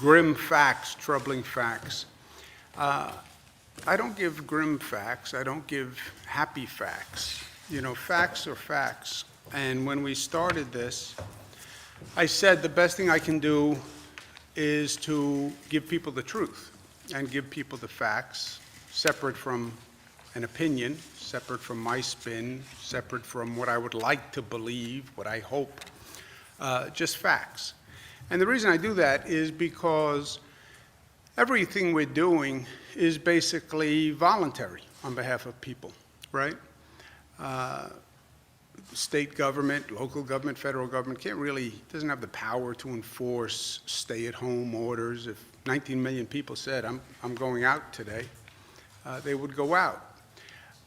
grim facts, troubling facts. I don't give grim facts. I don't give happy facts. You know, facts are facts. And when we started this, I said the best thing I can do is to give people the truth and give people the facts, separate from an opinion, separate from my spin, separate from what I would like to believe, what I hope, just facts. And the reason I do that is because everything we're doing is basically voluntary on behalf of people, right? State government, local government, federal government doesn't have the power to enforce stay-at-home orders. If 19 million people said, I'm going out today, they would go out.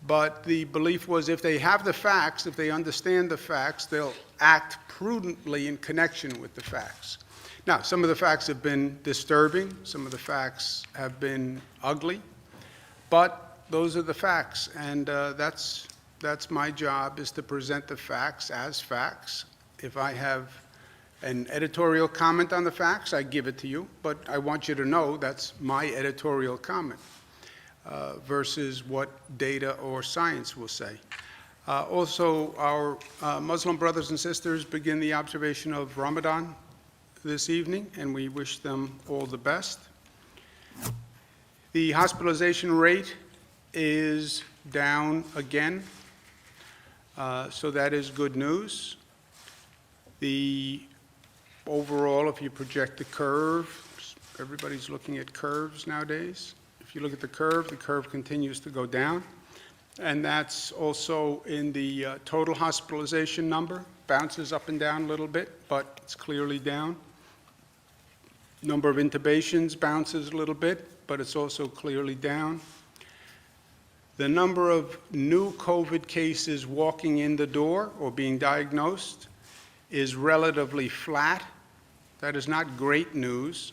But the belief was if they have the facts, if they understand the facts, they'll act prudently in connection with the facts. Now, some of the facts have been disturbing, some of the facts have been ugly, but those are the facts, and that's my job, is to present the facts as facts. If I have an editorial comment on the facts, I give it to you, but I want you to know that's my editorial comment versus what data or science will say. Also, our Muslim brothers and sisters begin the observation of Ramadan this evening, and we wish them all the best. The hospitalization rate is down again, so that is good news. The overall, if you project the curve, everybody's looking at curves nowadays. If you look at the curve continues to go down, and that's also in the total hospitalization number. Bounces up and down a little bit, but it's clearly down. Number of intubations bounces a little bit, but it's also clearly down. The number of new COVID cases walking in the door or being diagnosed is relatively flat. That is not great news.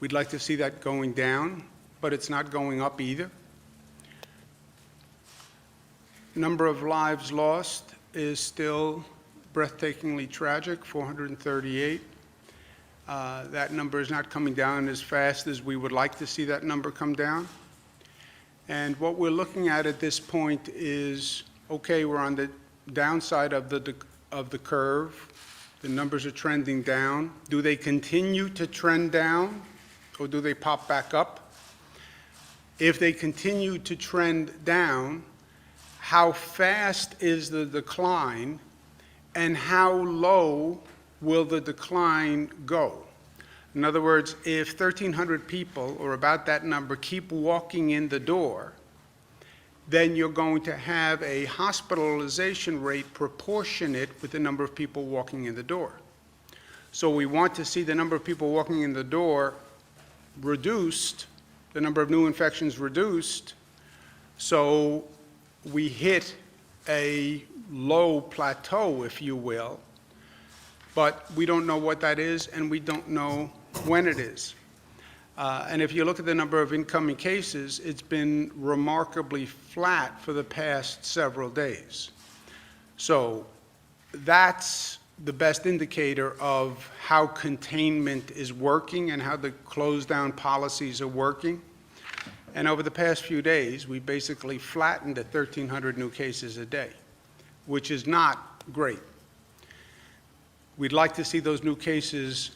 We'd like to see that going down, but it's not going up either. Number of lives lost is still breathtakingly tragic, 438. That number is not coming down as fast as we would like to see that number come down. And what we're looking at this point is, okay, we're on the downside of the curve. The numbers are trending down. Do they continue to trend down, or do they pop back up? If they continue to trend down, how fast is the decline, and how low will the decline go? In other words, if 1,300 people, or about that number, keep walking in the door, then you're going to have a hospitalization rate proportionate with the number of people walking in the door. So we want to see the number of people walking in the door reduced, the number of new infections reduced, so we hit a low plateau, if you will, but we don't know what that is, and we don't know when it is. And if you look at the number of incoming cases, it's been remarkably flat for the past several days. So that's the best indicator of how containment is working and how the close-down policies are working. And over the past few days, we basically flattened at 1,300 new cases a day, which is not great. We'd like to see those new cases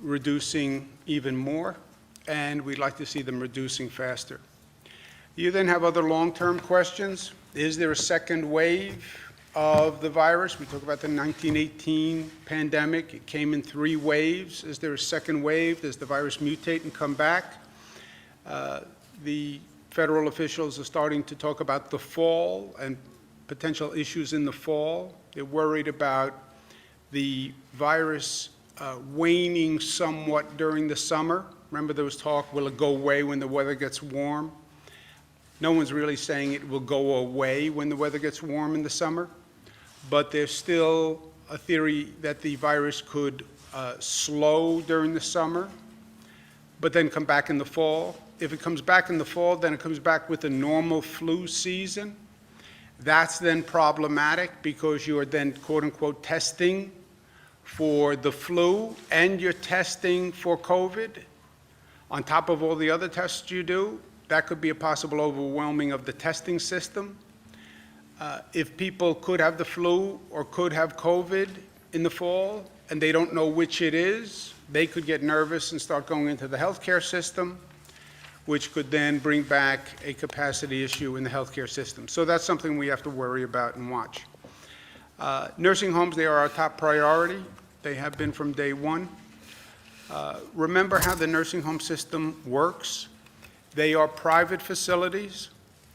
reducing even more, and we'd like to see them reducing faster. You then have other long-term questions. Is there a second wave of the virus? We talk about the 1918 pandemic. It came in 3 waves. Is there a second wave? Does the virus mutate and come back? The federal officials are starting to talk about the fall and potential issues in the fall. They're worried about the virus waning somewhat during the summer. Remember there was talk, will it go away when the weather gets warm? No one's really saying it will go away when the weather gets warm in the summer, but there's still a theory that the virus could slow during the summer, but then come back in the fall. If it comes back in the fall, then it comes back with a normal flu season. That's then problematic because you are then, quote unquote, testing for the flu and you're testing for COVID, on top of all the other tests you do, that could be a possible overwhelming of the testing system. If people could have the flu or could have COVID in the fall and they don't know which it is, they could get nervous and start going into the healthcare system, which could then bring back a capacity issue in the healthcare system. So that's something we have to worry about and watch. Nursing homes, they are our top priority. They have been from day one. Remember how the nursing home system works. They are private facilities.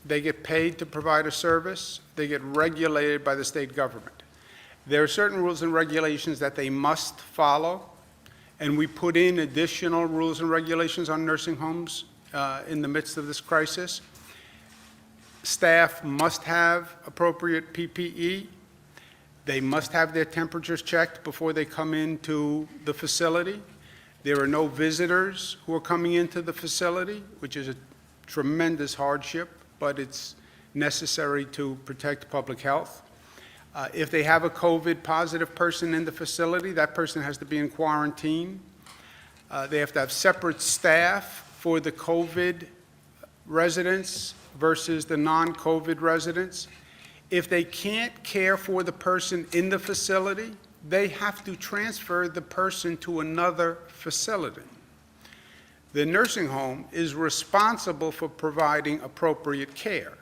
They get paid to provide a service. They get regulated by the state government. There are certain rules and regulations that they must follow, and we put in additional rules and regulations on nursing homes in the midst of this crisis. Staff must have appropriate PPE. They must have their temperatures checked before they come into the facility. There are no visitors who are coming into the facility, which is a tremendous hardship, but it's necessary to protect public health. If they have a COVID positive person in the facility, that person has to be in quarantine. They have to have separate staff for the COVID residents versus the non-COVID residents. If they can't care for the person in the facility, they have to transfer the person to another facility. The nursing home is responsible for providing appropriate care.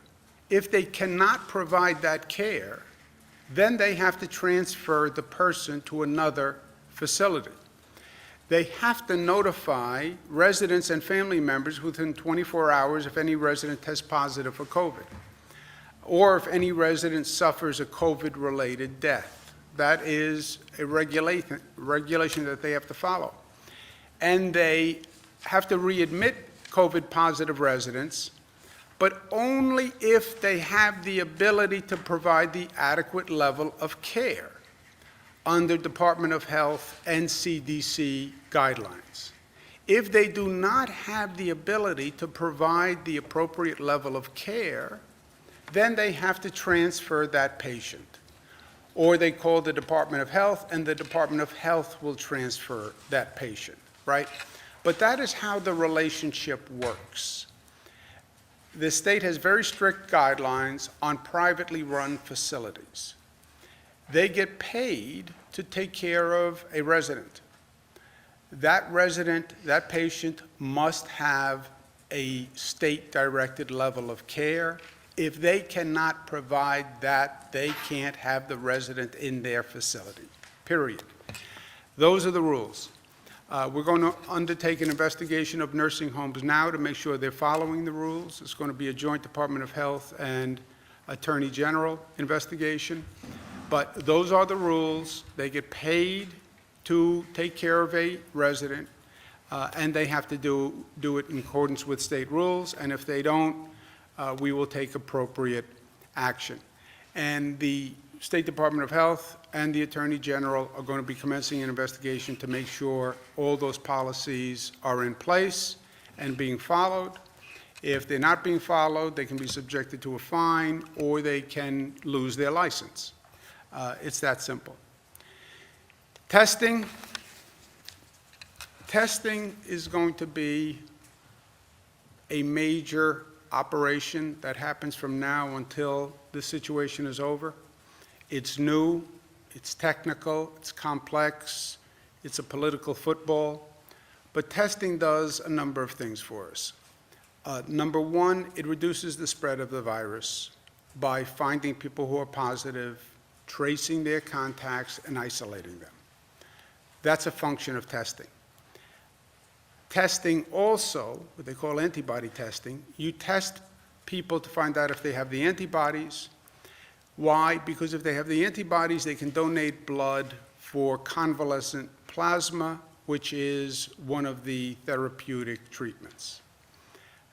If they cannot provide that care, then they have to transfer the person to another facility. They have to notify residents and family members within 24 hours if any resident tests positive for COVID, or if any resident suffers a COVID-related death. That is a regulation that they have to follow. And they have to readmit COVID-positive residents, but only if they have the ability to provide the adequate level of care under Department of Health and CDC guidelines. If they do not have the ability to provide the appropriate level of care, then they have to transfer that patient. Or they call the Department of Health, and the Department of Health will transfer that patient, right? But that is how the relationship works. The state has very strict guidelines on privately run facilities. They get paid to take care of a resident. That resident, that patient must have a state-directed level of care. If they cannot provide that, they can't have the resident in their facility, period. Those are the rules. We're going to undertake an investigation of nursing homes now to make sure they're following the rules. It's going to be a joint Department of Health and Attorney General investigation. But those are the rules. They get paid to take care of a resident, and they have to do it in accordance with state rules. And if they don't, we will take appropriate action. And the State Department of Health and the Attorney General are going to be commencing an investigation to make sure all those policies are in place and being followed. If they're not being followed, they can be subjected to a fine or they can lose their license. It's that simple. Testing is going to be a major operation that happens from now until the situation is over. It's new, it's technical, it's complex, it's a political football, but testing does a number of things for us. Number one, it reduces the spread of the virus by finding people who are positive, tracing their contacts, and isolating them. That's a function of testing. Testing also, what they call antibody testing, you test people to find out if they have the antibodies. Why? Because if they have the antibodies, they can donate blood for convalescent plasma, which is one of the therapeutic treatments.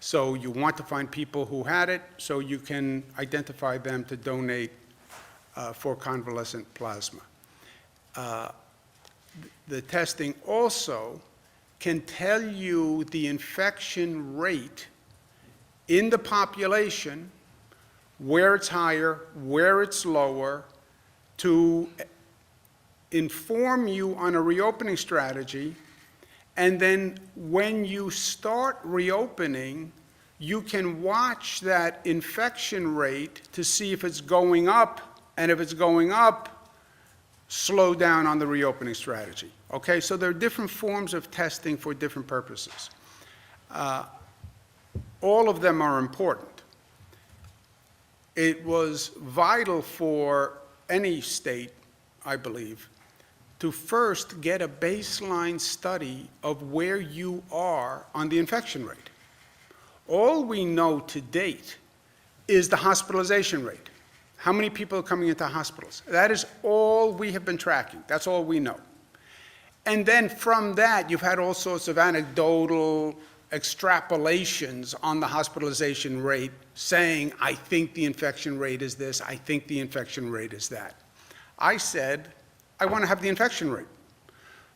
So you want to find people who had it so you can identify them to donate for convalescent plasma. The testing also can tell you the infection rate in the population, where it's higher, where it's lower, to inform you on a reopening strategy, and then when you start reopening, you can watch that infection rate to see if it's going up, and if it's going up, slow down on the reopening strategy. Okay, so there are different forms of testing for different purposes. All of them are important. It was vital for any state, I believe, to first get a baseline study of where you are on the infection rate. All we know to date is the hospitalization rate. How many people are coming into hospitals? That is all we have been tracking. That's all we know. And then from that, you've had all sorts of anecdotal extrapolations on the hospitalization rate, saying, I think the infection rate is this, I think the infection rate is that. I said, I want to have the infection rate.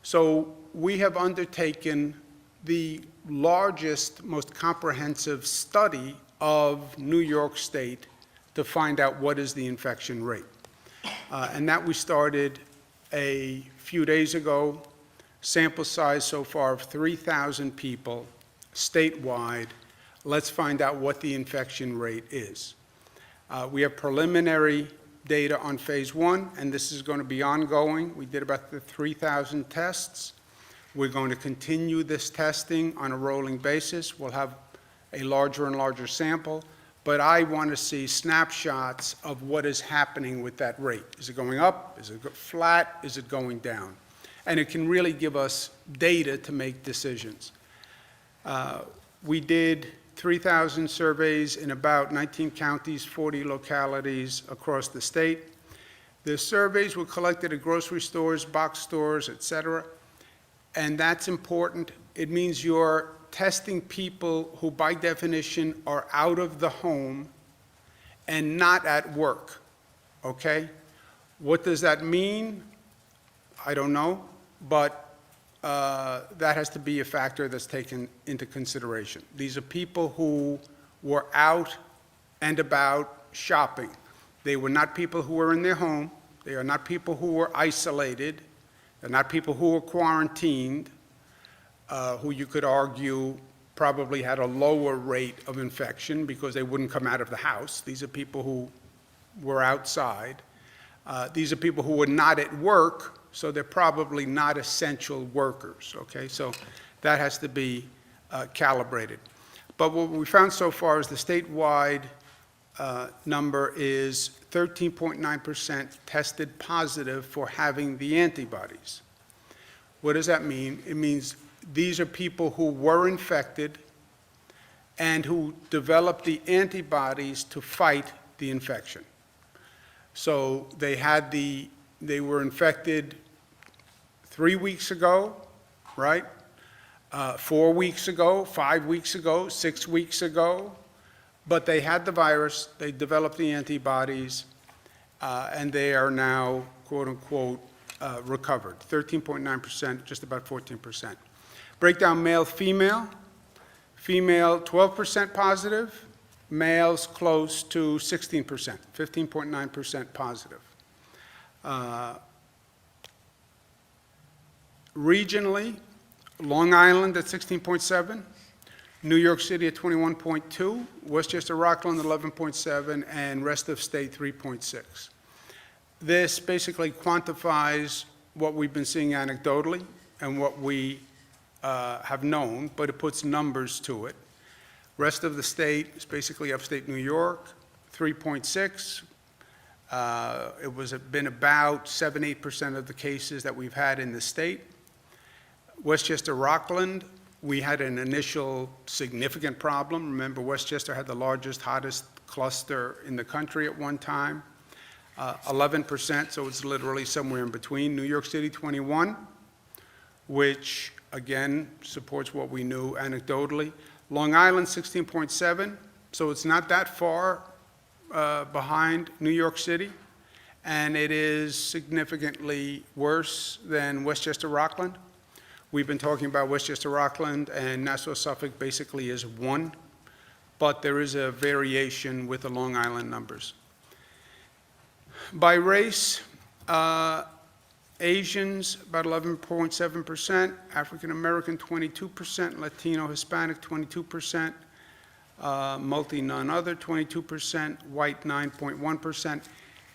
So we have undertaken the largest, most comprehensive study of New York State to find out what is the infection rate. And that we started a few days ago. Sample size so far of 3,000 people statewide. Let's find out what the infection rate is. We have preliminary data on phase 1, and this is going to be ongoing. We did about 3,000 tests. We're going to continue this testing on a rolling basis. We'll have a larger and larger sample, but I want to see snapshots of what is happening with that rate. Is it going up? Is it flat? Is it going down? And it can really give us data to make decisions. We did 3,000 surveys in about 19 counties, 40 localities across the state. The surveys were collected at grocery stores, box stores, et cetera. And that's important. It means you're testing people who, by definition, are out of the home and not at work, okay? What does that mean? I don't know, but that has to be a factor that's taken into consideration. These are people who were out and about shopping. They were not people who were in their home. They are not people who were isolated. They're not people who were quarantined, who you could argue probably had a lower rate of infection because they wouldn't come out of the house. These are people who were outside. These are people who were not at work, so they're probably not essential workers, okay? So that has to be calibrated. But what we found so far is the statewide number is 13.9% tested positive for having the antibodies. What does that mean? It means these are people who were infected and who developed the antibodies to fight the infection. So they were infected 3 weeks ago, right? 4 weeks ago, 5 weeks ago, 6 weeks ago, but they had the virus, they developed the antibodies, and they are now, quote unquote, recovered. 13.9%, just about 14%. Breakdown male, female. Female, 12% positive. Males close to 16%, 15.9% positive. Regionally, Long Island at 16.7, New York City at 21.2, Westchester, Rockland 11.7, and rest of state 3.6. This basically quantifies what we've been seeing anecdotally and what we have known, but it puts numbers to it. Rest of the state is basically upstate New York, 3.6. It was been about 7-8% of the cases that we've had in the state. Westchester, Rockland, we had an initial significant problem. Remember, Westchester had the largest, hottest cluster in the country at one time. 11%, so it's literally somewhere in between. New York City, 21, which again supports what we knew anecdotally. Long Island, 16.7, so it's not that far behind New York City, and it is significantly worse than Westchester, Rockland. We've been talking about Westchester, Rockland, and Nassau, Suffolk basically is one, but there is a variation with the Long Island numbers. By race, Asians, about 11.7%, African American, 22%, Latino, Hispanic, 22%, multi, none other, 22%, white, 9.1%.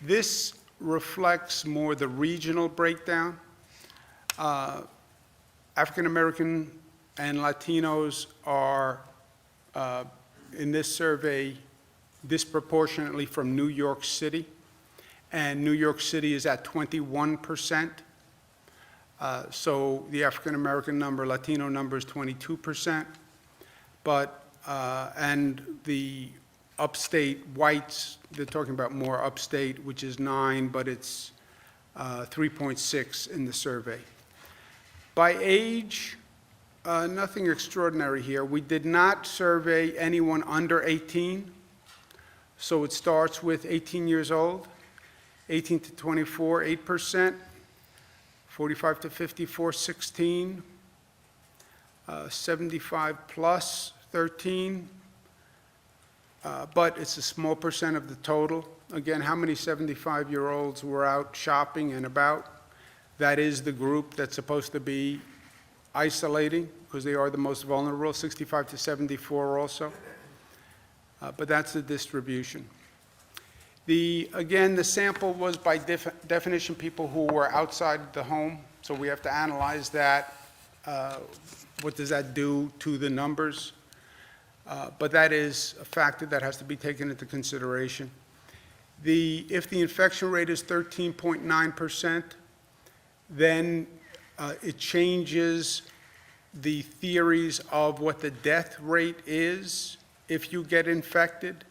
This reflects more the regional breakdown. African American and Latinos are, in this survey, disproportionately from New York City, and New York City is at 21%. So the African American number, Latino number is 22%, but and the upstate whites, they're talking about more upstate, which is 9, but it's 3.6 in the survey. By age, nothing extraordinary here. We did not survey anyone under 18, so it starts with 18 years old. 18 to 24, 8%. 45 to 54, 16. 75 plus, 13. But it's a small percent of the total. Again, how many 75-year-olds were out shopping and about? That is the group that's supposed to be isolating, because they are the most vulnerable, 65 to 74 also. But that's the distribution. Again, the sample was by definition people who were outside the home, so we have to analyze that. What does that do to the numbers? But that is a factor that has to be taken into consideration. If the infection rate is 13.9%, then it changes the theories of what the death rate is if you get infected.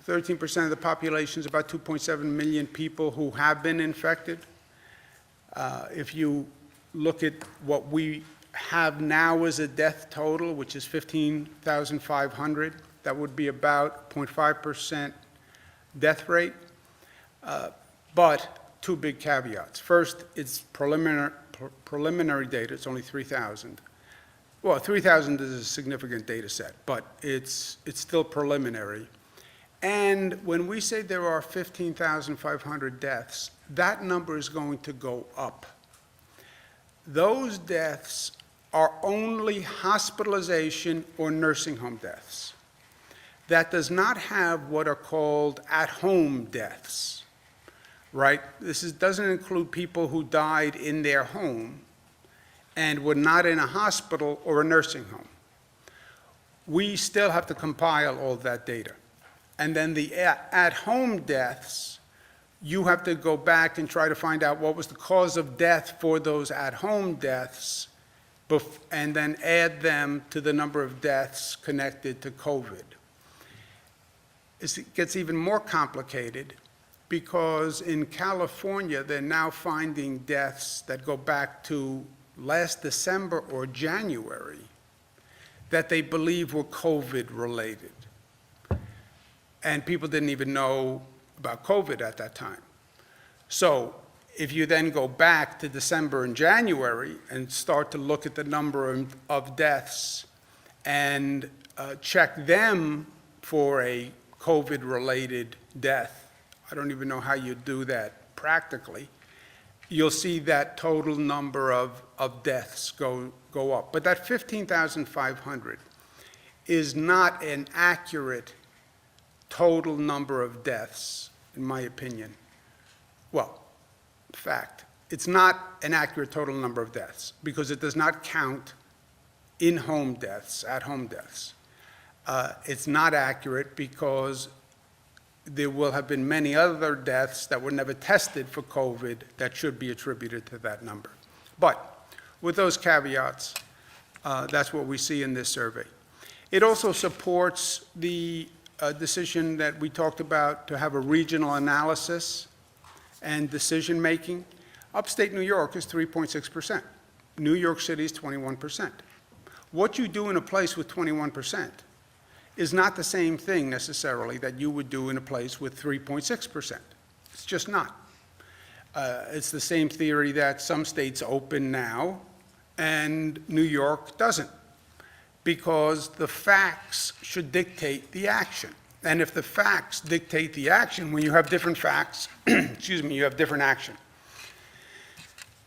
13% of the population is about 2.7 million people who have been infected. If you look at what we have now as a death total, which is 15,500, that would be about 0.5% death rate. But two big caveats. First, it's preliminary data. It's only 3,000. Well, 3,000 is a significant data set, but it's still preliminary. And when we say there are 15,500 deaths, that number is going to go up. Those deaths are only hospitalization or nursing home deaths. That does not have what are called at-home deaths, right? This doesn't include people who died in their home and were not in a hospital or a nursing home. We still have to compile all that data. And then the at-home deaths, you have to go back and try to find out what was the cause of death for those at-home deaths, and then add them to the number of deaths connected to COVID. It gets even more complicated because in California, they're now finding deaths that go back to last December or January that they believe were COVID related. And people didn't even know about COVID at that time. So if you then go back to December and January and start to look at the number of deaths and check them for a COVID-related death, I don't even know how you do that practically, you'll see that total number of deaths go up. But that 15,500 is not an accurate total number of deaths, in my opinion. Well, fact, it's not an accurate total number of deaths because it does not count in-home deaths, at-home deaths. It's not accurate because there will have been many other deaths that were never tested for COVID that should be attributed to that number. But with those caveats, that's what we see in this survey. It also supports the decision that we talked about to have a regional analysis and decision-making. Upstate New York is 3.6%. New York City is 21%. What you do in a place with 21% is not the same thing necessarily that you would do in a place with 3.6%. It's just not. It's the same theory that some states open now and New York doesn't, because the facts should dictate the action. And if the facts dictate the action, when you have different facts, excuse me, you have different action.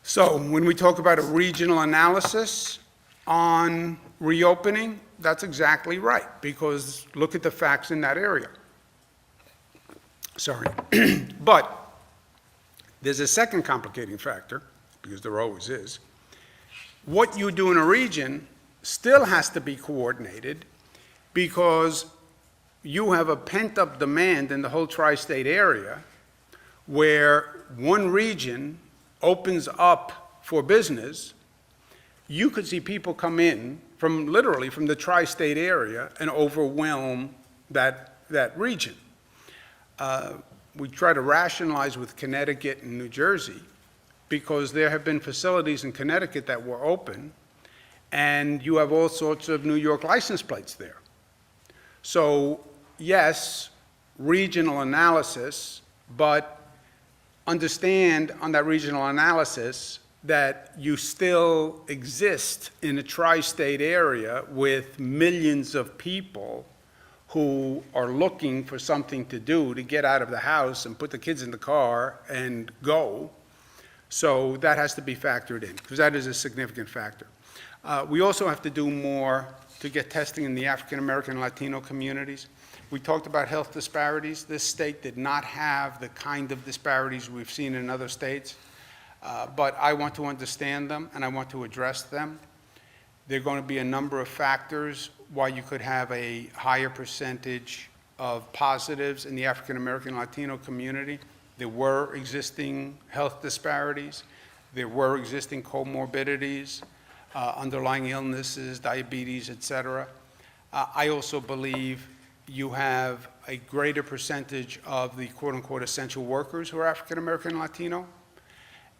So when we talk about a regional analysis on reopening, that's exactly right, because look at the facts in that area. Sorry. But there's a second complicating factor, because there always is. What you do in a region still has to be coordinated, because you have a pent-up demand in the whole tri-state area where one region opens up for business. You could see people come in from literally from the tri-state area and overwhelm that region. We try to rationalize with Connecticut and New Jersey because there have been facilities in Connecticut that were open, and you have all sorts of New York license plates there. So yes, regional analysis, but understand on that regional analysis that you still exist in a tri-state area with millions of people who are looking for something to do, to get out of the house and put the kids in the car and go. So that has to be factored in, because that is a significant factor. We also have to do more to get testing in the African American and Latino communities. We talked about health disparities. This state did not have the kind of disparities we've seen in other states, but I want to understand them and I want to address them. There are going to be a number of factors why you could have a higher percentage of positives in the African American and Latino community. There were existing health disparities. There were existing comorbidities, underlying illnesses, diabetes, et cetera. I also believe you have a greater percentage of the quote-unquote essential workers who are African American and Latino.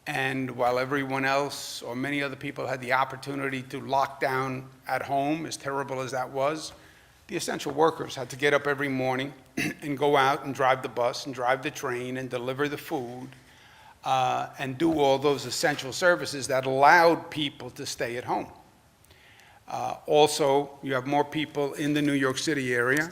And while everyone else or many other people had the opportunity to lock down at home, as terrible as that was, the essential workers had to get up every morning and go out and drive the bus and drive the train and deliver the food and do all those essential services that allowed people to stay at home. Also, you have more people in the New York City area,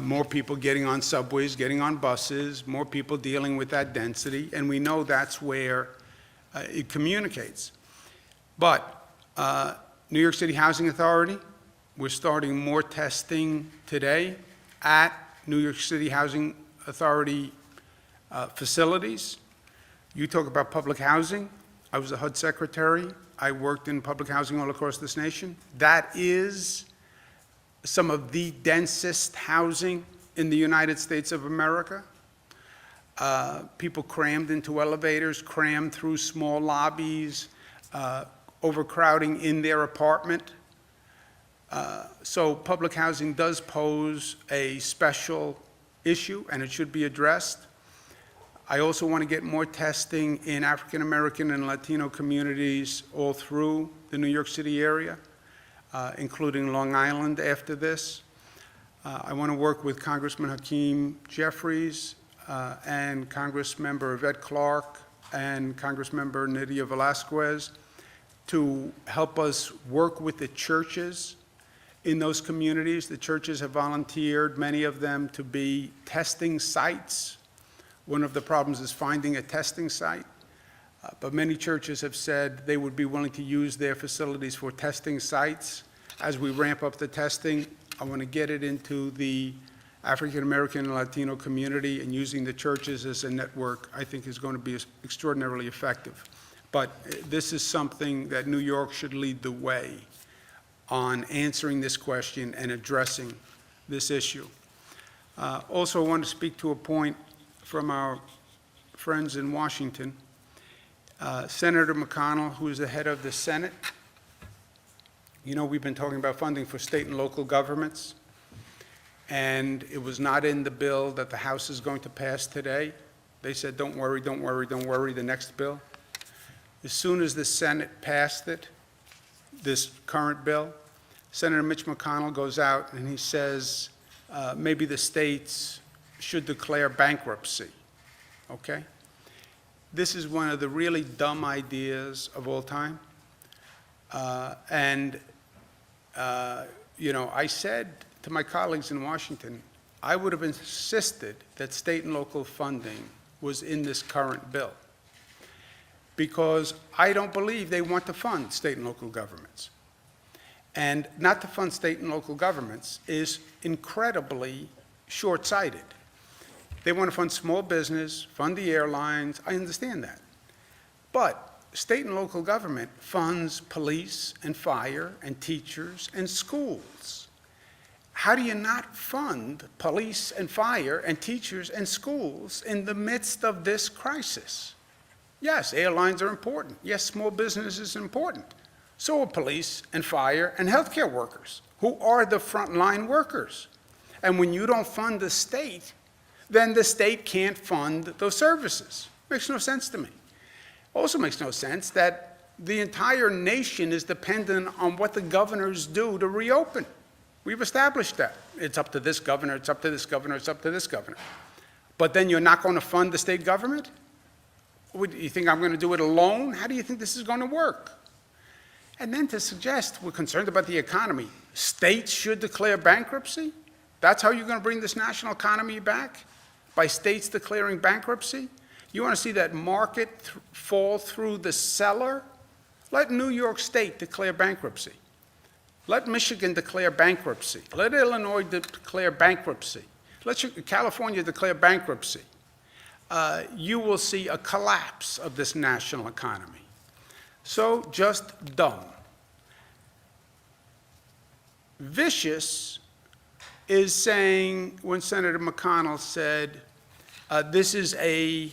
more people getting on subways, getting on buses, more people dealing with that density, and we know that's where it communicates. But New York City Housing Authority, we're starting more testing today at New York City Housing Authority facilities. You talk about public housing. I was a HUD secretary. I worked in public housing all across this nation. That is some of the densest housing in the United States of America. People crammed into elevators, crammed through small lobbies, overcrowding in their apartment. So public housing does pose a special issue, and it should be addressed. I also want to get more testing in African American and Latino communities all through the New York City area, including Long Island after this. I want to work with Congressman Hakeem Jeffries and Congressmember Yvette Clarke and Congressmember Nydia Velasquez to help us work with the churches in those communities. The churches have volunteered, many of them, to be testing sites. One of the problems is finding a testing site, but many churches have said they would be willing to use their facilities for testing sites. As we ramp up the testing, I want to get it into the African American and Latino community, and using the churches as a network, I think, is going to be extraordinarily effective. But this is something that New York should lead the way on answering this question and addressing this issue. Also, I want to speak to a point from our friends in Washington. Senator McConnell, who is the head of the Senate, you know, we've been talking about funding for state and local governments, and it was not in the bill that the House is going to pass today. They said, don't worry, don't worry, don't worry, the next bill. As soon as the Senate passed it, this current bill, Senator Mitch McConnell goes out and he says, maybe the states should declare bankruptcy, okay? This is one of the really dumb ideas of all time. You know, I said to my colleagues in Washington, I would have insisted that state and local funding was in this current bill. because I don't believe they want to fund state and local governments. And not to fund state and local governments is incredibly short-sighted. They want to fund small business, fund the airlines, I understand that. But state and local government funds police and fire and teachers and schools. How do you not fund police and fire and teachers and schools in the midst of this crisis? Yes, airlines are important. Yes, small business is important. So are police and fire and healthcare workers, who are the frontline workers. And when you don't fund the state, then the state can't fund those services. Makes no sense to me. Also makes no sense that the entire nation is dependent on what the governors do to reopen. We've established that. It's up to this governor, it's up to this governor, it's up to this governor. But then you're not going to fund the state government? You think I'm going to do it alone? How do you think this is going to work? And then to suggest we're concerned about the economy, states should declare bankruptcy? That's how you're going to bring this national economy back? By states declaring bankruptcy? You want to see that market fall through the cellar? Let New York State declare bankruptcy. Let Michigan declare bankruptcy. Let Illinois declare bankruptcy. Let California declare bankruptcy. You will see a collapse of this national economy. So just dumb. Vicious is saying, when Senator McConnell said, this is a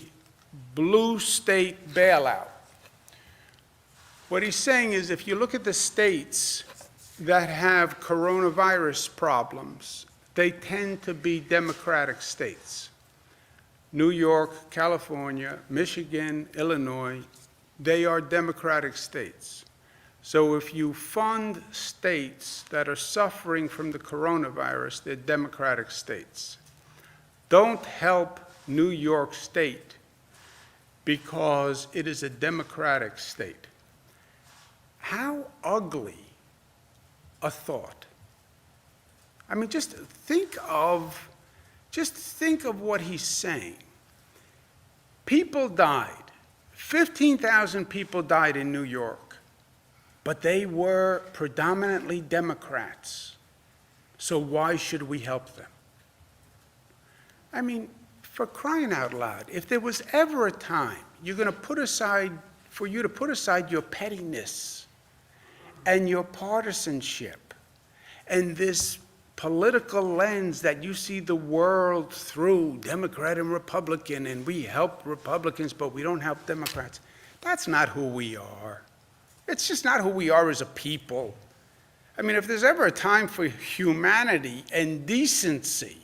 blue state bailout. What he's saying is, if you look at the states that have coronavirus problems, they tend to be Democratic states. New York, California, Michigan, Illinois, they are Democratic states. So if you fund states that are suffering from the coronavirus, they're Democratic states. Don't help New York State because it is a Democratic state. How ugly a thought. I mean, just think of what he's saying. People died. 15,000 people died in New York, but they were predominantly Democrats. So why should we help them? I mean, for crying out loud, if there was ever a time you're going to put aside your pettiness and your partisanship and this political lens that you see the world through, Democrat and Republican, and we help Republicans, but we don't help Democrats. That's not who we are. It's just not who we are as a people. I mean, if there's ever a time for humanity and decency,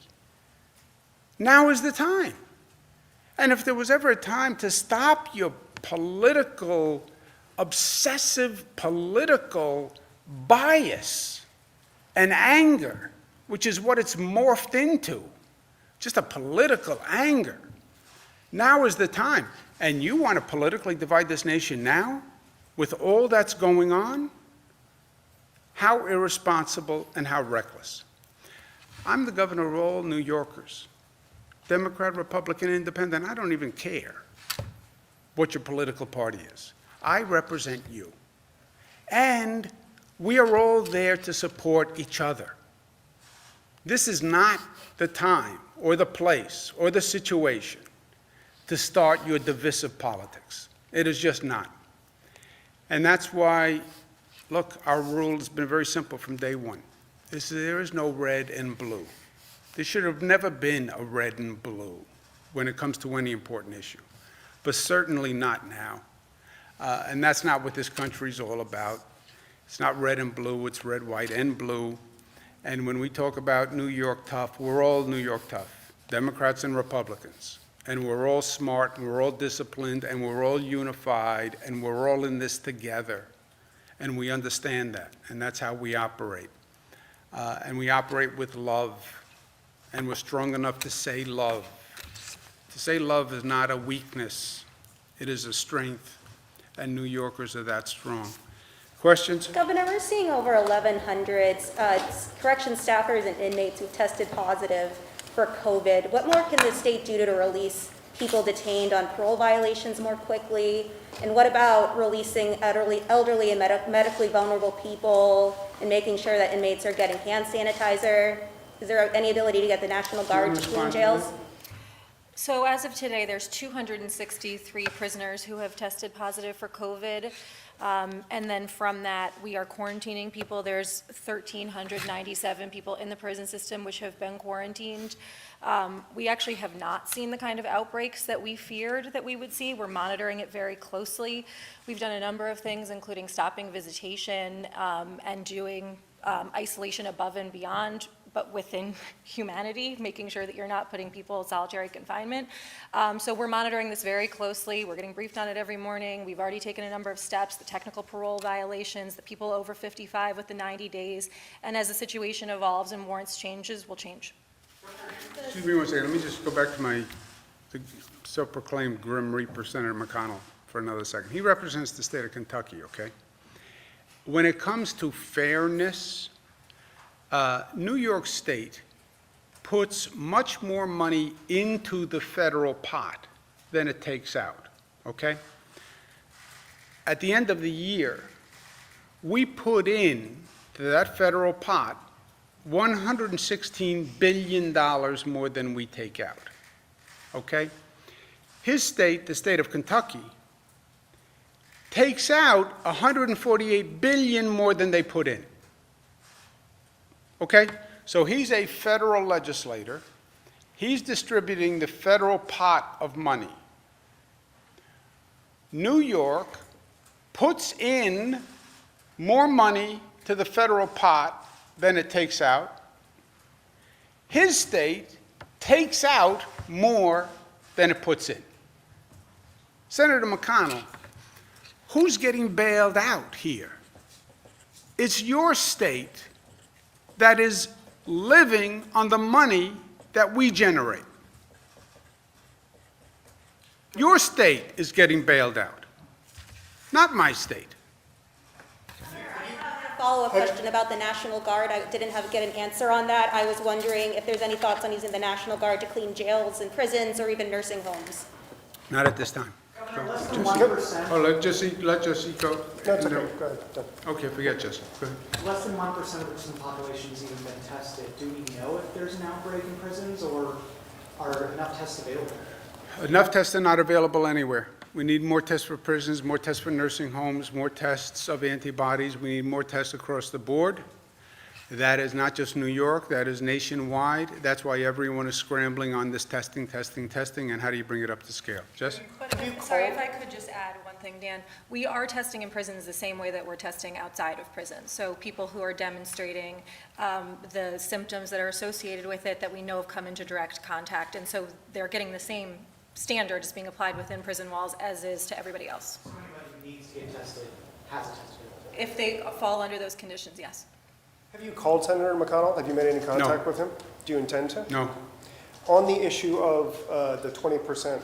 now is the time. And if there was ever a time to stop your obsessive political bias and anger, which is what it's morphed into, just a political anger. Now is the time. And you want to politically divide this nation now, with all that's going on? How irresponsible and how reckless. I'm the governor of all New Yorkers, Democrat, Republican, Independent. I don't even care what your political party is. I represent you. And we are all there to support each other. This is not the time or the place or the situation to start your divisive politics. It is just not. And that's why, look, our rule has been very simple from day one. There is no red and blue. There should have never been a red and blue when it comes to any important issue, but certainly not now. And that's not what this country is all about. It's not red and blue, it's red, white, and blue. And when we talk about New York tough, we're all New York tough, Democrats and Republicans. And we're all smart, and we're all disciplined, and we're all unified, and we're all in this together. And we understand that, and that's how we operate. And we operate with love, and we're strong enough to say love. To say love is not a weakness, it is a strength, and New Yorkers are that strong. Questions? Governor, we're seeing over 1,100 correction staffers and inmates who've tested positive for COVID. What more can the state do to release people detained on parole violations more quickly? And what about releasing elderly and medically vulnerable people and making sure that inmates are getting hand sanitizer? Is there any ability to get the National Guard to clean jails? So as of today, there's 263 prisoners who have tested positive for COVID. And then from that, we are quarantining people. There's 1,397 people in the prison system which have been quarantined. We actually have not seen the kind of outbreaks that we feared that we would see. We're monitoring it very closely. We've done a number of things, including stopping visitation and doing isolation above and beyond, but within humanity, making sure that you're not putting people in solitary confinement. So we're monitoring this very closely. We're getting briefed on it every morning. We've already taken a number of steps, the technical parole violations, the people over 55 with the 90 days. And as the situation evolves and warrants changes, we'll change. Excuse me one second, let me just go back to the self-proclaimed Grim Reaper, Senator McConnell, for another second. He represents the state of Kentucky, okay? When it comes to fairness, New York State puts much more money into the federal pot than it takes out, okay? At the end of the year, we put in to that federal pot $116 billion more than we take out, okay? His state, the state of Kentucky, takes out $148 billion more than they put in. Okay? So he's a federal legislator. He's distributing the federal pot of money. New York puts in more money to the federal pot than it takes out. His state takes out more than it puts in. Senator McConnell, who's getting bailed out here? It's your state that is living on the money that we generate. Your state is getting bailed out, not my state. Follow-up question about the National Guard. I didn't get an answer on that. I was wondering if there's any thoughts on using the National Guard to clean jails and prisons or even nursing homes. Not at this time. Less than 1%. Oh, let Jesse go. That's okay, go ahead. Done. Okay, forget Jesse. Go ahead. Less than 1% of the prison population has even been tested. Do we know if there's an outbreak in prisons, or are enough tests available? Enough tests are not available anywhere. We need more tests for prisons, more tests for nursing homes, more tests of antibodies. We need more tests across the board. That is not just New York, that is nationwide. That's why everyone is scrambling on this testing, and how do you bring it up to scale? Jess? Sorry, if I could just add one thing, Dan. We are testing in prisons the same way that we're testing outside of prisons. So people who are demonstrating the symptoms that are associated with it that we know have come into direct contact. And so they're getting the same standards being applied within prison walls as is to everybody else. So anybody who needs to get tested has a test available? If they fall under those conditions, yes. Have you called Senator McConnell? Have you made any contact with him? Do you intend to? No. On the issue of the 20%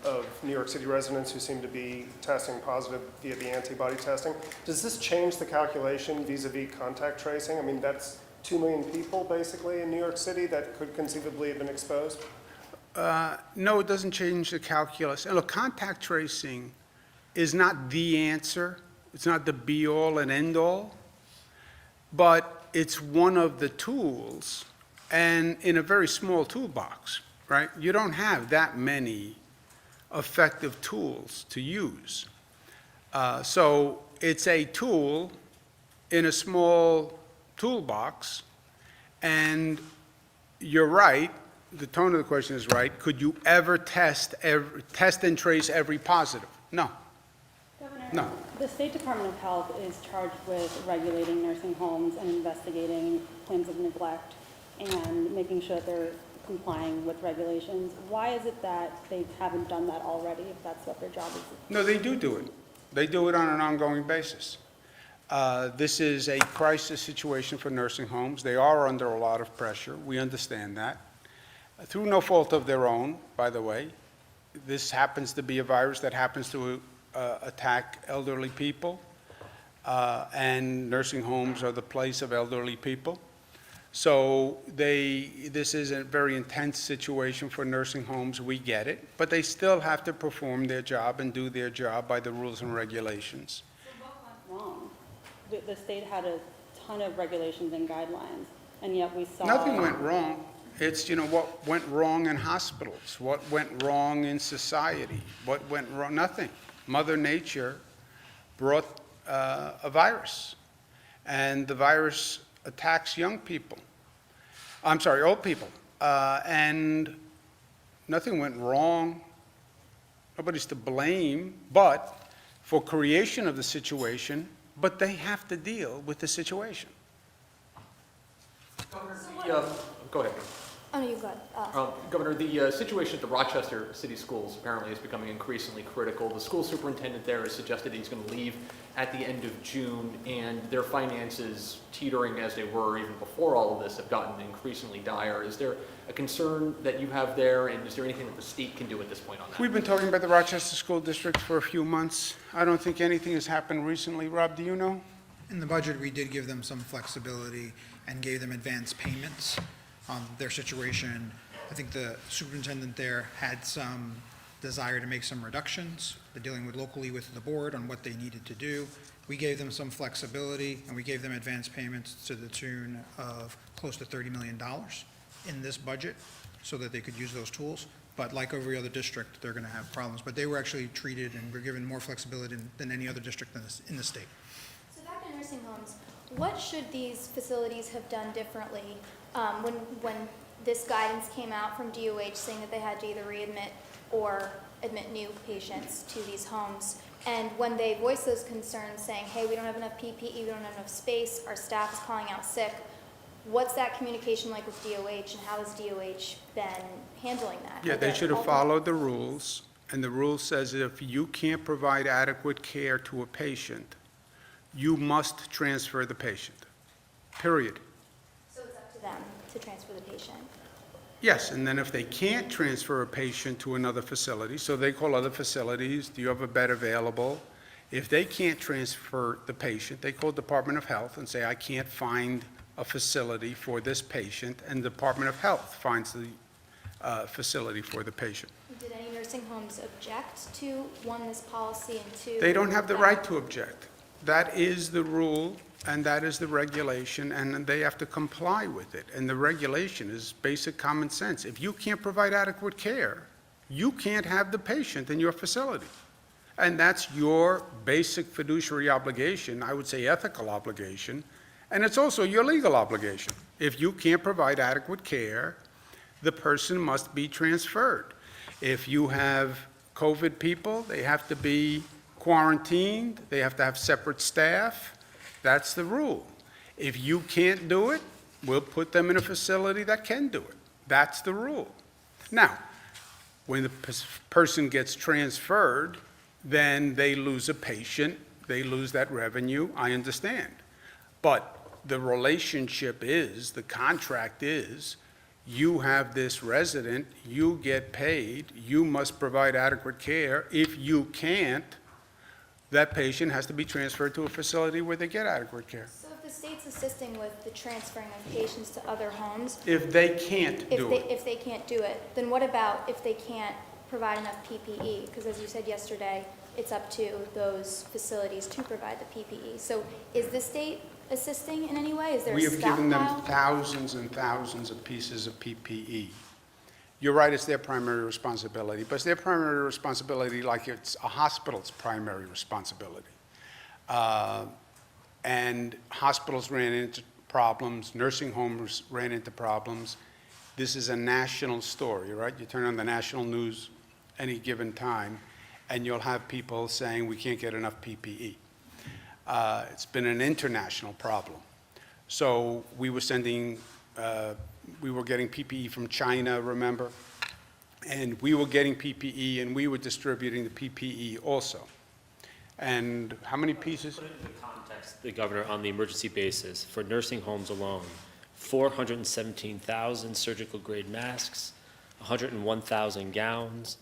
of New York City residents who seem to be testing positive via the antibody testing, does this change the calculation vis-a-vis contact tracing? I mean, that's 2 million people basically in New York City that could conceivably have been exposed? No, it doesn't change the calculus. And look, contact tracing is not the answer. It's not the be-all and end-all. But it's one of the tools, and in a very small toolbox, right? You don't have that many effective tools to use. So it's a tool in a small toolbox, and you're right, the tone of the question is right. Could you ever test and trace every positive? No. Governor, No. the State Department of Health is charged with regulating nursing homes and investigating claims of neglect and making sure that they're complying with regulations. Why is it that they haven't done that already, if that's what their job is? No, they do it. They do it on an ongoing basis. This is a crisis situation for nursing homes. They are under a lot of pressure. We understand that. Through no fault of their own, by the way. This happens to be a virus that happens to attack elderly people, and nursing homes are the place of elderly people. So this is a very intense situation for nursing homes, we get it, but they still have to perform their job and do their job by the rules and regulations. Wrong. The state had a ton of regulations and guidelines, and yet we saw. Nothing went wrong. It's, what went wrong in hospitals, what went wrong in society, what went wrong, nothing. Mother Nature brought a virus, and the virus attacks young people. I'm sorry, old people. And nothing went wrong. Nobody's to blame, but for creation of the situation, but they have to deal with the situation. Go ahead. Oh, no, you go ahead. Governor, the situation at the Rochester City Schools apparently is becoming increasingly critical. The school superintendent there has suggested he's going to leave at the end of June, and their finances, teetering as they were even before all of this, have gotten increasingly dire. Is there a concern that you have there, and is there anything that the state can do at this point on that? We've been talking about the Rochester School District for a few months. I don't think anything has happened recently. Rob, do you know? In the budget, we did give them some flexibility and gave them advance payments on their situation. I think the superintendent there had some desire to make some reductions. They're dealing with locally with the board on what they needed to do. We gave them some flexibility, and we gave them advance payments to the tune of close to $30 million in this budget so that they could use those tools. But like every other district, they're going to have problems. But they were actually treated and were given more flexibility than any other district in the state. So back to nursing homes, what should these facilities have done differently when this guidance came out from DOH saying that they had to either readmit or admit new patients to these homes? And when they voiced those concerns saying, hey, we don't have enough PPE, we don't have enough space, our staff is calling out sick, what's that communication like with DOH, and how has DOH been handling that? Yeah, they should have followed the rules, and the rule says if you can't provide adequate care to a patient, you must transfer the patient, period. So it's up to them to transfer the patient. Yes, and then if they can't transfer a patient to another facility, so they call other facilities, do you have a bed available? If they can't transfer the patient, they call Department of Health and say, I can't find a facility for this patient, and the Department of Health finds the facility for the patient. Did any nursing homes object to, one, this policy, and two? They don't have the that- right to object. That is the rule, and that is the regulation, and they have to comply with it. And the regulation is basic common sense. If you can't provide adequate care, you can't have the patient in your facility. And that's your basic fiduciary obligation, I would say ethical obligation, and it's also your legal obligation. If you can't provide adequate care, the person must be transferred. If you have COVID people, they have to be quarantined, they have to have separate staff. That's the rule. If you can't do it, we'll put them in a facility that can do it. That's the rule. Now, when the person gets transferred, then they lose a patient, they lose that revenue, I understand. But the relationship is, the contract is, you have this resident, you get paid, you must provide adequate care. If you can't, that patient has to be transferred to a facility where they get adequate care. So if the state's assisting with the transferring of patients to other homes, If they can't do it. if they can't do it, then what about if they can't provide enough PPE? Because as you said yesterday, it's up to those facilities to provide the PPE. So is the state assisting in any way? Is there a We have given them stockpile? thousands and thousands of pieces of PPE. You're right, it's their primary responsibility, but it's their primary responsibility like it's a hospital's primary responsibility. And hospitals ran into problems, nursing homes ran into problems. This is a national story, right? You turn on the national news any given time, and you'll have people saying we can't get enough PPE. It's been an international problem. So we were sending, we were getting PPE from China, remember? And we were getting PPE, and we were distributing the PPE also. And how many pieces? Put it into context, the governor, on the emergency basis, for nursing homes alone, 417,000 surgical grade masks, 101,000 gowns,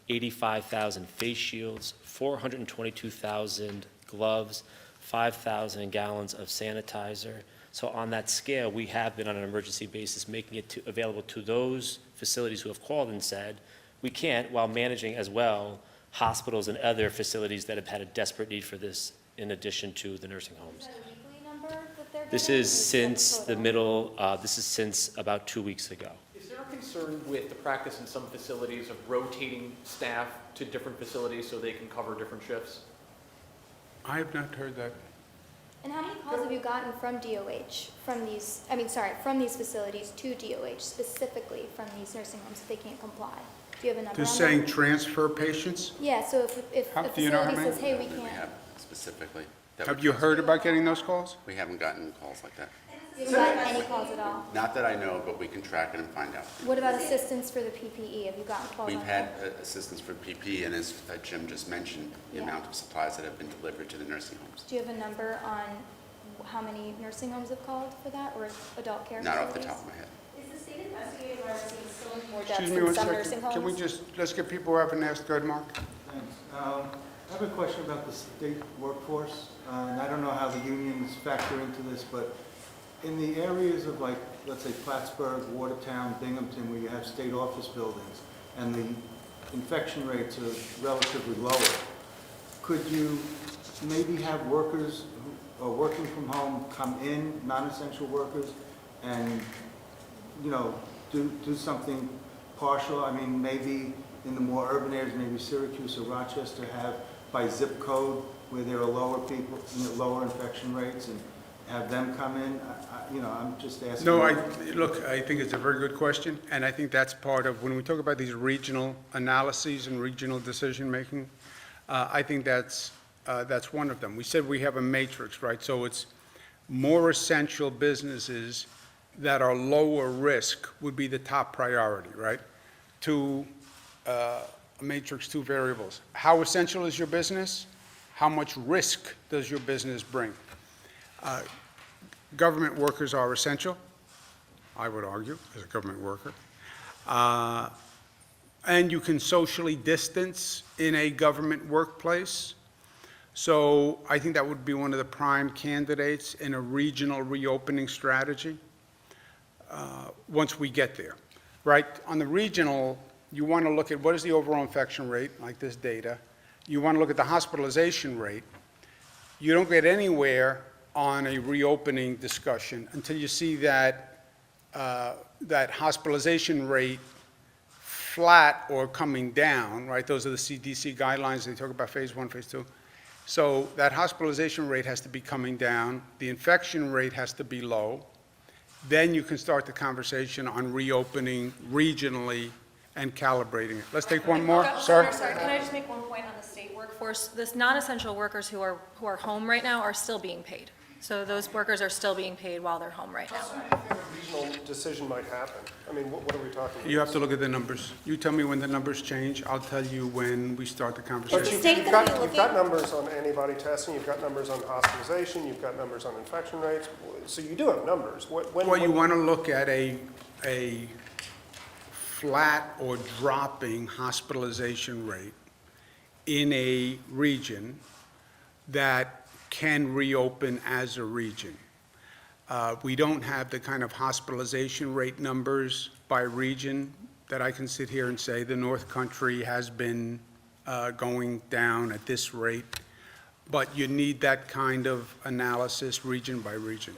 85,000 face shields, 422,000 gloves, 5,000 gallons of sanitizer. So on that scale, we have been on an emergency basis, making it available to those facilities who have called and said, we can't, while managing as well hospitals and other facilities that have had a desperate need for this in addition to the nursing Is homes. that a weekly number that they're getting? This or is that since the total? this is since about 2 weeks ago. Is there a concern with the practice in some facilities of rotating staff to different facilities so they can cover different shifts? I have not heard that. And how many calls have you gotten from DOH, from these, from these facilities to DOH, specifically from these nursing homes if they can't comply? Do you have a number They're on saying that? transfer patients? Yeah, so if How- a do you know how facility many? says, hey, we We can't, have specifically. that Have would you transfer. heard about getting those calls? We haven't gotten calls like that. you haven't gotten any calls at all? Not that I know, but we can track it and find out. What about assistance for the PPE? Have you gotten calls on We've that? had assistance for PP, and as Jim just mentioned, the Yeah. amount of supplies that have been delivered to the nursing homes. Do you have a number on how many nursing homes have called for that, or adult care Not off the facilities? top of my head. Is the state investigating why we're seeing so many more deaths Excuse me in one some nursing second. Can we homes? just, let's get people who haven't asked. Go ahead, Mark. Thanks. I have a question about the state workforce, and I don't know how the unions factor into this, but in the areas of like, let's say Plattsburgh, Watertown, Binghamton, where you have state office buildings, and the infection rates are relatively lower, could you maybe have workers who are working from home come in, non-essential workers, and, you know, do something partial? I mean, maybe in the more urban areas, maybe Syracuse or Rochester have by zip code where there are lower people, lower infection rates, and have them come in? I'm just asking. No, look, I think it's a very good question, and I think that's part of, when we talk about these regional analyses and regional decision-making, I think that's one of them. We said we have a matrix, right? So it's more essential businesses that are lower risk would be the top priority, right? Matrix, two variables. How essential is your business? How much risk does your business bring? Government workers are essential, I would argue, as a government worker. And you can socially distance in a government workplace. So I think that would be one of the prime candidates in a regional reopening strategy once we get there, right? On the regional, you want to look at what is the overall infection rate, like this data. You want to look at the hospitalization rate. You don't get anywhere on a reopening discussion until you see that hospitalization rate flat or coming down, right? Those are the CDC guidelines. They talk about phase 1, phase 2. So that hospitalization rate has to be coming down. The infection rate has to be low. Then you can start the conversation on reopening regionally and calibrating it. Let's take one more, sir. Sorry, can I just make one point on the state workforce? This non-essential workers who are home right now are still being paid. So those workers are still being paid while they're home right now. A regional decision might happen. I mean, what are we talking about? You have to look at the numbers. You tell me when the numbers change, I'll tell you when we start the But conversation. state you've gonna got, be you've got looking- numbers on antibody testing, you've got numbers on hospitalization, you've got numbers on infection rates, so you do have numbers. Well, you want to look at a flat or dropping hospitalization rate in a region that can reopen as a region. We don't have the kind of hospitalization rate numbers by region that I can sit here and say the North Country has been going down at this rate, but you need that kind of analysis region by region.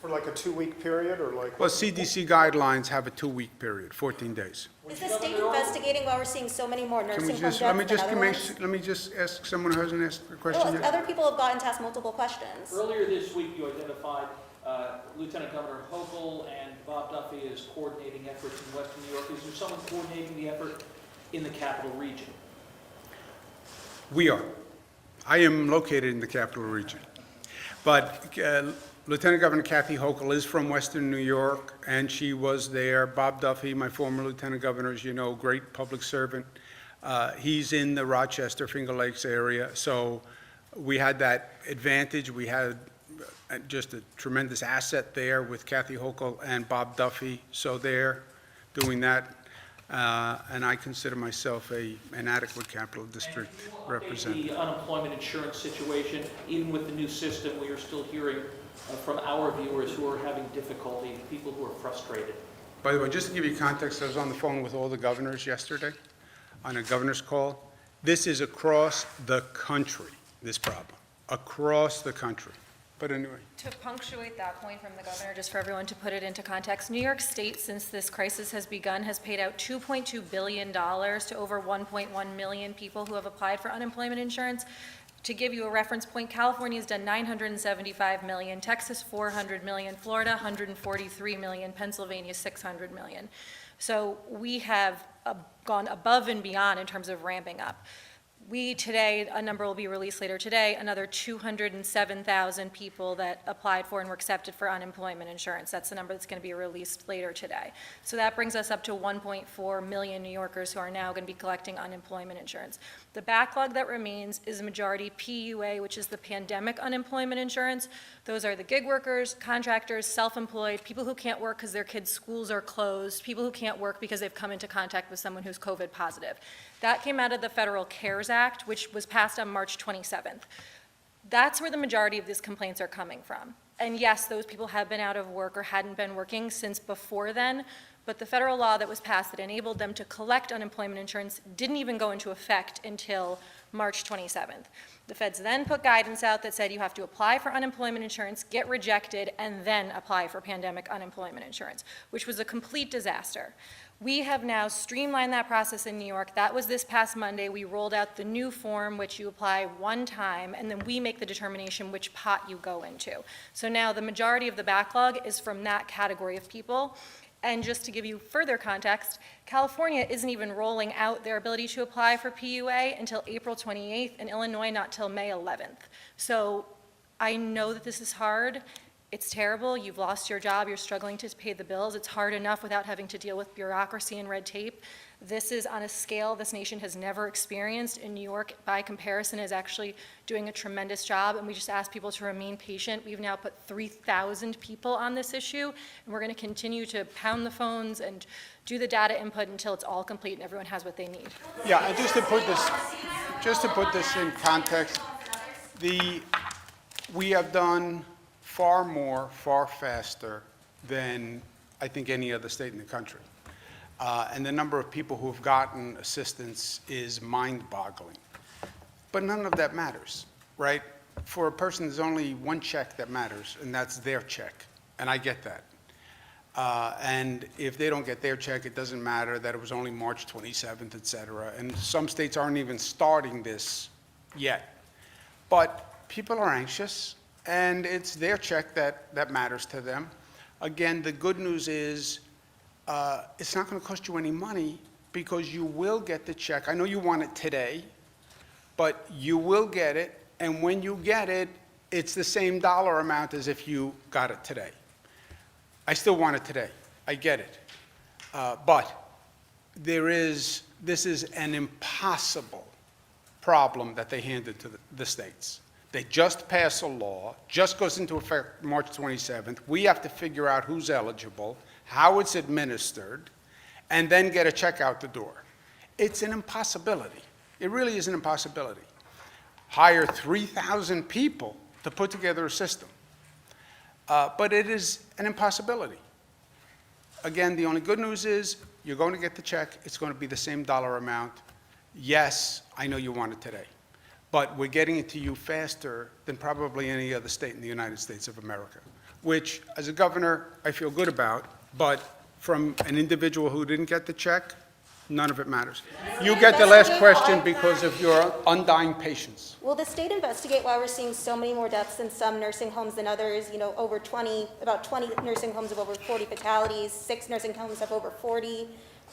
For like a 2-week period, or like? Well, CDC guidelines have a 2-week period, 14 days. Is the state investigating why we're seeing so many more Can we nursing home just, deaths than other ones? let me just ask someone who hasn't asked a question Well, yet. other people have gotten to ask multiple questions. Earlier this week, you identified Lieutenant Governor Hochul and Bob Duffy as coordinating efforts in Western New York. Is there someone coordinating the effort in the capital region? We are. I am located in the capital region. But Lieutenant Governor Kathy Hochul is from Western New York, and she was there. Bob Duffy, my former lieutenant governor, as you know, great public servant. He's in the Rochester, Finger Lakes area. So we had that advantage. We had just a tremendous asset there with Kathy Hochul and Bob Duffy. So they're doing that. And I consider myself an adequate capital district And can you update representative. the unemployment insurance situation? Even with the new system, we are still hearing from our viewers who are having difficulty, people who are frustrated? By the way, just to give you context, I was on the phone with all the governors yesterday on a governor's call. This is across the country, this problem, across the country. But anyway, To punctuate that point from the governor, just for everyone to put it into context, New York State, since this crisis has begun, has paid out $2.2 billion to over 1.1 million people who have applied for unemployment insurance. To give you a reference point, California's done $975 million, Texas $400 million, Florida $143 million, Pennsylvania $600 million. So we have gone above and beyond in terms of ramping up. We today, a number will be released later today, another 207,000 people that applied for and were accepted for unemployment insurance. That's the number that's going to be released later today. So that brings us up to 1.4 million New Yorkers who are now going to be collecting unemployment insurance. The backlog that remains is majority PUA, which is the pandemic unemployment insurance. Those are the gig workers, contractors, self-employed, people who can't work because their kids' schools are closed, people who can't work because they've come into contact with someone who's COVID positive. That came out of the Federal CARES Act, which was passed on March 27th. That's where the majority of these complaints are coming from. And yes, those people have been out of work or hadn't been working since before then, but the federal law that was passed that enabled them to collect unemployment insurance didn't even go into effect until March 27th. The feds then put guidance out that said you have to apply for unemployment insurance, get rejected, and then apply for pandemic unemployment insurance, which was a complete disaster. We have now streamlined that process in New York. That was this past Monday. We rolled out the new form, which you apply one time, and then we make the determination which pot you go into. So now the majority of the backlog is from that category of people. And just to give you further context, California isn't even rolling out their ability to apply for PUA until April 28th, and Illinois not till May 11th. So I know that this is hard. It's terrible. You've lost your job. You're struggling to pay the bills. It's hard enough without having to deal with bureaucracy and red tape. This is on a scale this nation has never experienced. In New York, by comparison, is actually doing a tremendous job, and we just ask people to remain patient. We've now put 3,000 people on this issue, and we're going to continue to pound the phones and do the data input until it's all complete and everyone has what they need. yeah, and just to put this in context, we have done far more, far faster than I think any other state in the country. And the number of people who have gotten assistance is mind-boggling. But none of that matters, right? For a person, there's only one check that matters, and that's their check, and I get that. And if they don't get their check, it doesn't matter that it was only March 27th, et cetera. And some states aren't even starting this yet. But people are anxious, and it's their check that matters to them. Again, the good news is it's not going to cost you any money because you will get the check. I know you want it today, but you will get it, and when you get it, it's the same dollar amount as if you got it today. I still want it today. I get it. But this is an impossible problem that they handed to the states. They just pass a law, just goes into effect March 27th. We have to figure out who's eligible, how it's administered, and then get a check out the door. It's an impossibility. It really is an impossibility. Hire 3,000 people to put together a system. But it is an impossibility. Again, the only good news is you're going to get the check. It's going to be the same dollar amount. Yes, I know you want it today. But we're getting it to you faster than probably any other state in the United States of America, which, as a governor, I feel good about. But from an individual who didn't get the check, none of it matters. You get the last question because of your undying patience. Will the state investigate why we're seeing so many more deaths in some nursing homes than others? You know, about 20 nursing homes have over 40 fatalities, 6 nursing homes have over 40.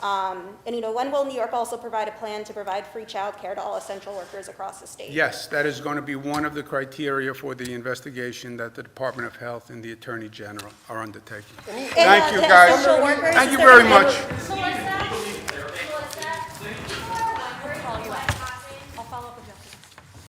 And, you know, when will New York also provide a plan to provide free childcare to all essential workers across the state? Yes, that is going to be one of the criteria for the investigation that the Department of Health and the Attorney General are undertaking. Thank you, guys. Essential workers, Thank you is there very gonna be- much. Call you out.